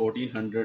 1400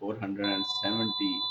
470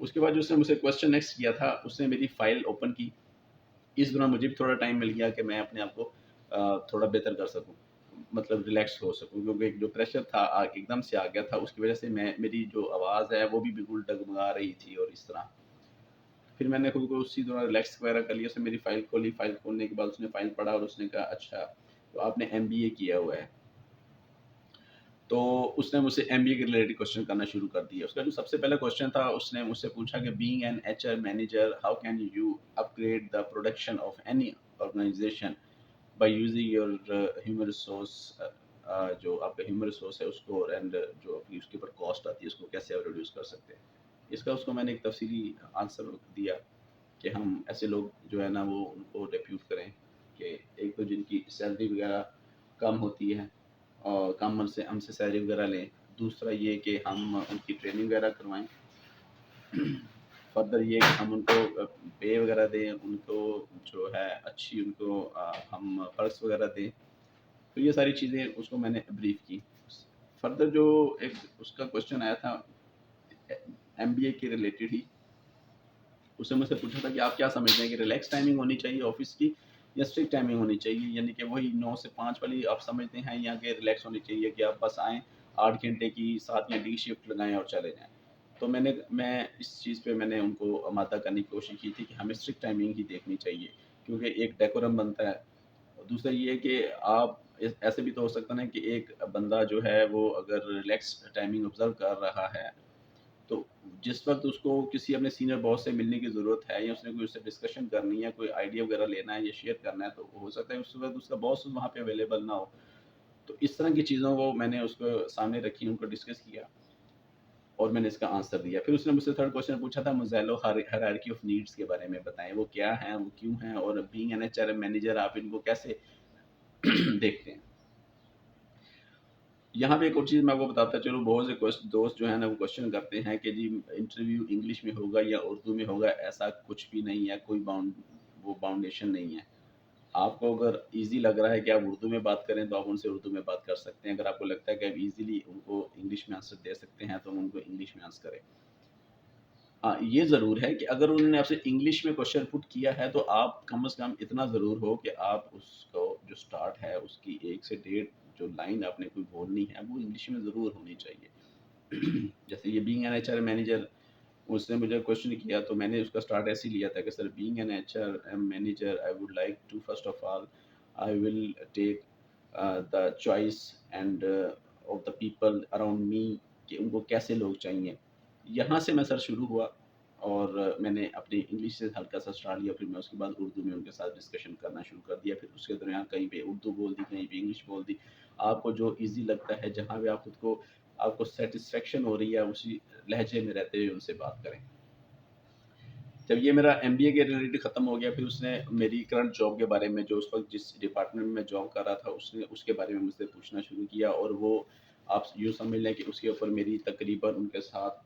اس کے بعد جو اس نے مجھ سے کویشچن نیکسٹ کیا تھا، اس نے میری فائل اوپن کی. اس دوران مجھے بھی تھوڑا ٹائم مل گیا کہ میں اپنے آپ کو تھوڑا بہتر کر سکوں، مطلب ریلیکس ہو سکوں، کیونکہ ایک جو پریشر تھا ایک دم سے آ گیا تھا، اس کی وجہ سے میری جو آواز ہے وہ بھی بالکل ڈگمگا رہی تھی اور اس طرح. پھر میں نے خود کو اسی دوران ریلیکس وغیرہ کر لیا. اس نے میری فائل کھولی، فائل کھولنے کے بعد اس نے فائل پڑھا اور اس نے کہا اچھا تو آپ نے ایم بی اے کیا ہوا ہے. تو اس نے مجھ سے ایم بی اے کے ریلیٹڈ کوشچن کرنا شروع کر دیا. اس کا جو سب سے پہلا کوشچن تھا، اس نے مجھ سے پوچھا کہ being an H R manager how can you upgrade the production of any organization by using your human resource. جو آپ کا ہیومن ریسورس ہے اس کو، اینڈ جو اپنی اس کے اوپر کاسٹ آتی ہے اس کو کیسے آپ ریڈیوس کر سکتے ہیں. اس کو میں نے ایک تفصیلی آنسر دیا کہ ہم ایسے لوگ جو ہے نا وہ ان کو ڈیپیوٹ کریں کہ ایک تو جن کی سیلری وغیرہ کم ہوتی ہے اور کم ہم سے سیلری وغیرہ لیں. دوسرا یہ کہ ہم ان کی ٹریننگ وغیرہ کروائیں. فردر یہ کہ ہم ان کو پے وغیرہ دیں، ان کو جو ہے اچھی ان کو ہم پرس وغیرہ دیں. تو یہ ساری چیزیں اس کو میں نے بریف کی. فردر جو ایک اس کا کوشچن آیا تھا ایم بی اے کے ریلیٹڈ ہی، اس نے مجھ سے پوچھا تھا کہ آپ کیا سمجھتے ہیں کہ ریلیکس ٹائمنگ ہونی چاہیے آفس کی یا اسٹرکٹ ٹائمنگ ہونی چاہیے، یعنی کہ وہی 9 سے 5 والی آپ سمجھتے ہیں یا کہ ریلیکس ہونی چاہیے کہ آپ بس آئیں 8 گھنٹے کی 7 گھنٹے کی شفٹ لگائیں اور چلے جائیں. تو میں اس چیز پہ میں نے ان کو آمادہ کرنے کی کوشش کی تھی کہ ہمیں اسٹرکٹ ٹائمنگ ہی دیکھنی چاہیے، کیونکہ ایک ڈیکورم بنتا ہے. دوسرا یہ کہ آپ ایسے بھی تو ہو سکتا ہے کہ ایک بندہ جو ہے وہ اگر ریلیکس ٹائمنگ آبزرو کر رہا ہے تو جس وقت اس کو کسی اپنے سینئر باس سے ملنے کی ضرورت ہے یا اس نے کوئی اس سے ڈسکشن کرنی ہے، کوئی آئیڈیا وغیرہ لینا ہے یا شیئر کرنا ہے، تو ہو سکتا ہے اس وقت اس کا باس وہاں پہ اویلیبل نہ ہو. تو اس طرح کی چیزوں کو میں نے اس کو سامنے رکھی، ان کو ڈسکس کیا اور میں نے اس کا آنسر دیا. پھر اس نے مجھ سے تھرڈ کوشچن پوچھا تھا موزیلو ہائرارکی آف نیڈس کے بارے میں بتائیں، وہ کیا ہیں، وہ کیوں ہیں، اور being an H R manager آپ ان کو کیسے دیکھتے ہیں. یہاں پہ ایک اور چیز میں آپ کو بتاتا چلوں، بہت سے دوست جو ہیں نا وہ کوشچن کرتے ہیں کہ جی انٹرویو انگلش میں ہوگا یا اردو میں ہوگا. ایسا کچھ بھی نہیں ہے، کوئی وہ باؤنڈیشن نہیں ہے. آپ کو اگر ایزی لگ رہا ہے کہ آپ اردو میں بات کریں تو آپ ان سے اردو میں بات کر سکتے ہیں. اگر آپ کو لگتا ہے کہ آپ ایزیلی ان کو انگلش میں آنسر دے سکتے ہیں تو ان کو انگلش میں آنسر کریں. ہاں یہ ضرور ہے کہ اگر انہوں نے آپ سے انگلش میں کوشچن پٹ کیا ہے تو آپ کم از کم اتنا ضرور ہو کہ آپ اس کو جو سٹارٹ ہے اس کی 1 سے 1.5 جو لائن آپ نے کوئی بولنی ہے وہ انگلش میں ضرور ہونی چاہیے. جیسے یہ being an H R manager, اس نے مجھے کوشچن کیا تو میں نے اس کا سٹارٹ ایسے ہی لیا تھا کہ sir being an H R manager I would like to first of all I will take the choice and of the people around me, کہ ان کو کیسے لوگ چاہیے. یہاں سے میں سر شروع ہوا اور میں نے اپنی انگلش سے ہلکا سا اسٹارٹ لیا. پھر میں اس کے بعد اردو میں ان کے ساتھ ڈسکشن کرنا شروع کر دیا. پھر اس کے درمیان کہیں پہ اردو بول دی، کہیں پہ انگلش بول دی. آپ کو جو ایزی لگتا ہے، جہاں بھی آپ خود کو آپ کو سیٹسفیکشن ہو رہی ہے اسی لہجے میں رہتے ہوئے ان سے بات کریں. جب یہ میرا ایم بی اے کے ریلیٹڈ ختم ہو گیا، پھر اس نے میری کرنٹ جاب کے بارے میں، جو اس وقت جس ڈپارٹمنٹ میں میں جاب کر رہا تھا، اس کے بارے میں مجھ سے پوچھنا شروع کیا. اور وہ آپ یوں سمجھ لیں کہ اس کے اوپر میری تقریباً ان کے ساتھ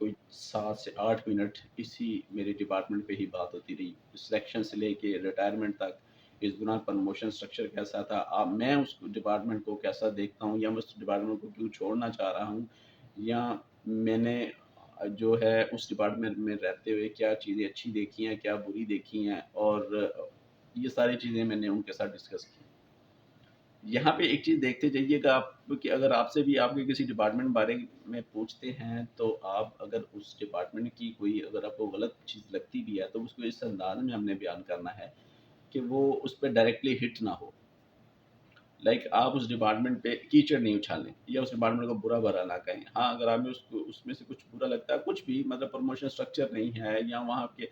کوئی 7 سے 8 منٹ اسی میرے ڈپارٹمنٹ پہ ہی بات ہوتی رہی، سلیکشن سے لے کے ریٹائرمنٹ تک. اس دوران پروموشن سٹرکچر کیسا تھا، میں اس ڈپارٹمنٹ کو کیسا دیکھتا ہوں، یا میں اس ڈپارٹمنٹ کو کیوں چھوڑنا چاہ رہا ہوں، یا میں نے جو ہے اس ڈپارٹمنٹ میں رہتے ہوئے کیا چیزیں اچھی دیکھی ہیں، کیا بری دیکھی ہیں، اور یہ ساری چیزیں میں نے ان کے ساتھ ڈسکس کی. یہاں پہ ایک چیز دیکھتے جائیے گا آپ کہ اگر آپ سے بھی آپ کے کسی ڈپارٹمنٹ بارے میں پوچھتے ہیں تو آپ اگر اس ڈپارٹمنٹ کی کوئی اگر آپ کو غلط چیز لگتی بھی ہے تو اس کو اس انداز میں ہم نے بیان کرنا ہے کہ وہ اس پہ ڈائریکٹلی ہٹ نہ ہو. لائک آپ اس ڈپارٹمنٹ پہ کیچڑ نہیں اچھالیں یا اس ڈپارٹمنٹ کو برا بھلا نہ کہیں. ہاں اگر آپ کو اس میں سے کچھ برا لگتا ہے، کچھ بھی مطلب پروموشن اسٹرکچر نہیں ہے، یا وہاں کے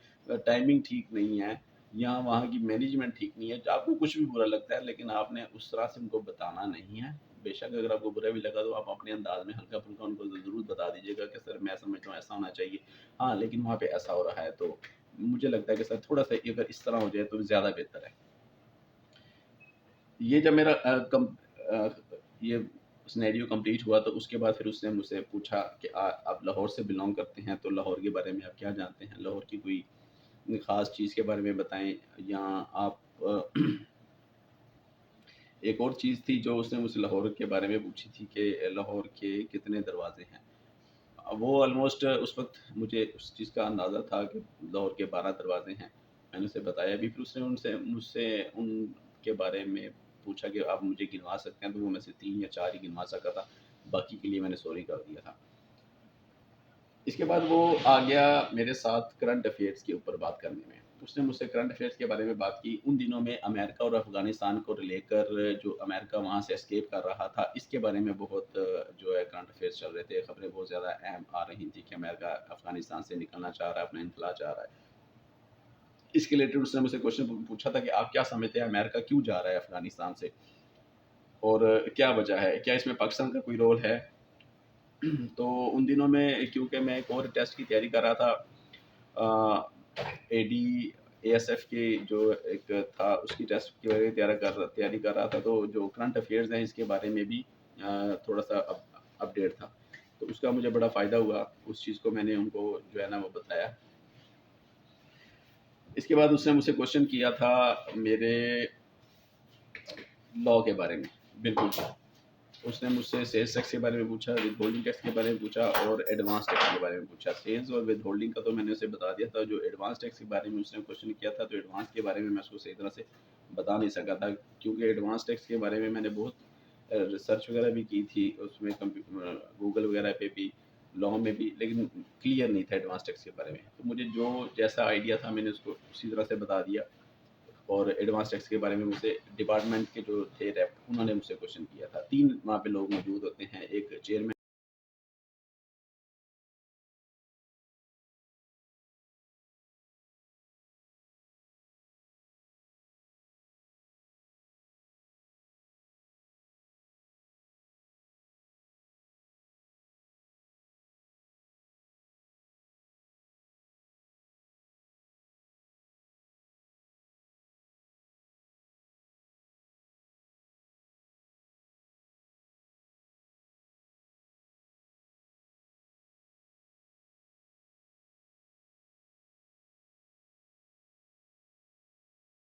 ٹائمنگ ٹھیک نہیں ہے، یا وہاں کی مینجمنٹ ٹھیک نہیں ہے، آپ کو کچھ بھی برا لگتا ہے، لیکن آپ نے اس طرح سے ان کو بتانا نہیں ہے. بے شک اگر آپ کو برا بھی لگا تو آپ اپنے انداز میں ہلکا پھلکا ان کو ضرور بتا دیجیے گا کہ سر میں سمجھتا ہوں ایسا ہونا چاہیے، ہاں لیکن وہاں پہ ایسا ہو رہا ہے تو مجھے لگتا ہے کہ سر تھوڑا سا اگر اس طرح ہو جائے تو زیادہ بہتر ہے. یہ جب میرا یہ سینیریو کمپلیٹ ہوا تو اس کے بعد پھر اس نے مجھ سے پوچھا کہ آپ لاہور سے بلانگ کرتے ہیں تو لاہور کے بارے میں آپ کیا جانتے ہیں، لاہور کی کوئی خاص چیز کے بارے میں بتائیں. یا آپ ایک اور چیز تھی جو اس نے مجھ سے لاہور کے بارے میں پوچھی تھی کہ لاہور کے کتنے دروازے ہیں. وہ آلموسٹ اس وقت مجھے اس چیز کا اندازہ تھا کہ لاہور کے 12 دروازے ہیں، میں نے اسے بتایا بھی، پھر اس نے مجھ سے ان کے بارے میں پوچھا کہ آپ مجھے گنوا سکتے ہیں، تو وہ میں سے 3 یا 4 ہی گنوا سکا تھا، باقی کے لیے میں نے سوری کر دیا تھا۔ اس کے بعد وہ آ گیا میرے ساتھ کرنٹ افیئرس کے اوپر بات کرنے میں، اس نے مجھ سے کرنٹ افیئرس کے بارے میں بات کی۔ ان دنوں میں امریکہ اور افغانستان کو لے کر جو امریکہ وہاں سے اسکیپ کر رہا تھا، اس کے بارے میں بہت جو ہے کرنٹ افیئرس چل رہے تھے، خبریں بہت زیادہ اہم آ رہی تھیں کہ امریکہ افغانستان سے نکلنا چاہ رہا ہے، اپنا انخلا چاہ رہا ہے۔ اس کے ریلیٹڈ اس نے مجھ سے کوشچن پوچھا تھا کہ آپ کیا سمجھتے ہیں امریکہ کیوں جا رہا ہے افغانستان سے، اور کیا وجہ ہے، کیا اس میں پاکستان کا کوئی رول ہے؟ تو ان دنوں میں کیونکہ میں ایک اور ٹیسٹ کی تیاری کر رہا تھا، اے ڈی اے ایس ایف کی جو ایک تھا، اس کی ٹیسٹ کی تیاری کر رہا تھا، تو جو کرنٹ افیئرز ہیں اس کے بارے میں بھی تھوڑا سا اپڈیٹ تھا، تو اس کا مجھے بڑا فائدہ ہوا، اس چیز کو میں نے ان کو جو ہے نا وہ بتایا۔ اس کے بعد اس نے مجھ سے کوشچن کیا تھا میرے لاء کے بارے میں، بالکل اس نے مجھ سے سیلز ٹیکس کے بارے میں پوچھا، ود ہولڈنگ ٹیکس کے بارے میں پوچھا، اور ایڈوانس ٹیکس کے بارے میں پوچھا۔ سیلز اور ود ہولڈنگ کا تو میں نے اسے بتا دیا تھا، جو ایڈوانس ٹیکس کے بارے میں اس نے کوشچن کیا تھا، تو ایڈوانس کے بارے میں میں اس کو صحیح طرح سے بتا نہیں سکا تھا، کیونکہ ایڈوانس ٹیکس کے بارے میں میں نے بہت ریسرچ وغیرہ بھی کی تھی، اس میں گوگل وغیرہ پہ بھی، لاء میں بھی، لیکن کلیئر نہیں تھا ایڈوانس ٹیکس کے بارے میں، تو مجھے جو جیسا آئیڈیا تھا میں نے اس کو اسی طرح سے بتا دیا۔ اور ایڈوانس ٹیکس کے بارے میں مجھ سے ڈپارٹمنٹ کے جو تھے ریپ، انہوں نے مجھ سے کوشچن کیا تھا۔ 3 وہاں پہ لوگ موجود ہوتے ہیں، ایک چیئرمین